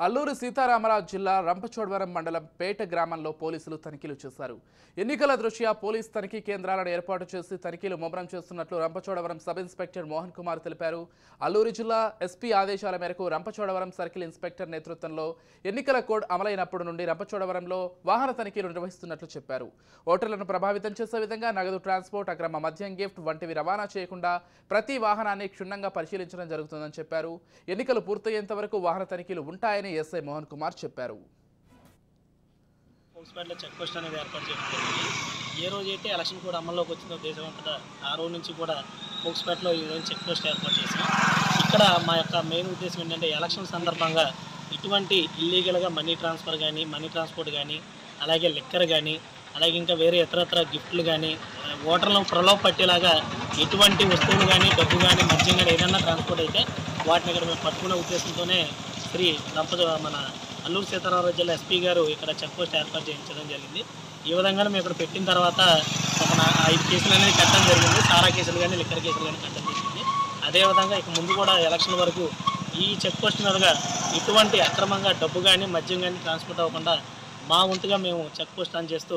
అల్లూరు సీతారామరాజు జిల్లా రంపచోడవరం మండలం పేట గ్రామంలో పోలీసులు తనిఖీలు చేశారు. ఎన్నికల దృష్ట్యా పోలీస్ తనిఖీ కేంద్రాలను ఏర్పాటు చేసి తనిఖీలు ముమ్మరం చేస్తున్నట్లు రంపచోడవరం సబ్ ఇన్స్పెక్టర్ మోహన్ కుమార్ తెలిపారు. అల్లూరు జిల్లా ఎస్పీ ఆదేశాల మేరకు రంపచోడవరం సర్కిల్ ఇన్స్పెక్టర్ నేతృత్వంలో ఎన్నికల కోడ్ అమలైనప్పటి నుండి రంపచోడవరంలో వాహన తనిఖీలు నిర్వహిస్తున్నట్లు చెప్పారు. ఓటర్లను ప్రభావితం చేసే విధంగా నగదు ట్రాన్స్పోర్ట్, అక్రమ మద్యం, గిఫ్ట్ వంటివి రవాణా చేయకుండా ప్రతి వాహనాన్ని క్షుణ్ణంగా పరిశీలించడం జరుగుతుందని చెప్పారు. ఎన్నికలు పూర్తయ్యేంత వరకు వాహన తనిఖీలు ఉంటాయని ఎస్ఐ మోహన్ కుమార్ చెప్పారు. చెక్ పోస్ట్ అనేది ఏర్పాటు చేయడం జరిగింది. ఏ రోజైతే ఎలక్షన్ కూడా అమల్లోకి వచ్చిందో దేశమంతటా ఆ రోజు నుంచి కూడా ఫోక్స్పేటలో ఈరోజు చెక్ పోస్ట్ ఏర్పాటు చేసాం. ఇక్కడ మా యొక్క మెయిన్ ఉద్దేశం ఏంటంటే ఎలక్షన్ సందర్భంగా ఇటువంటి ఇల్లీగల్గా మనీ ట్రాన్స్ఫర్ కానీ, మనీ ట్రాన్స్పోర్ట్ కానీ, అలాగే లిక్కర్ కానీ, అలాగే ఇంకా వేరే ఇతరత్ర గిఫ్ట్లు కానీ, ఓటర్లను ప్రలోభ పట్టేలాగా ఎటువంటి వస్తువులు కానీ, డబ్బు కానీ, మద్యం కానీ ఏదైనా ట్రాన్స్పోర్ట్ అయితే వాటిని ఇక్కడ మేము పట్టుకునే ఉద్దేశంతోనే మన అల్లూరు సీతారామరాజు జిల్లా ఎస్పీ గారు ఇక్కడ చెక్ పోస్ట్ ఏర్పాటు చేయించడం జరిగింది. ఈ విధంగా మేము ఇక్కడ పెట్టిన తర్వాత ఒక 5 కేసులు అనేది కట్టడం జరిగింది. సారా కేసులు కానీ, లిక్కర్ కేసులు కానీ కట్టడం జరిగింది. అదేవిధంగా ఇక ముందు కూడా ఎలక్షన్ వరకు ఈ చెక్ పోస్ట్ మీదుగా ఎటువంటి అక్రమంగా డబ్బు కానీ, మద్యం కానీ ట్రాన్స్పోర్ట్ అవ్వకుండా మా వంతుగా మేము చెక్ పోస్ట్ ఆన్ చేస్తూ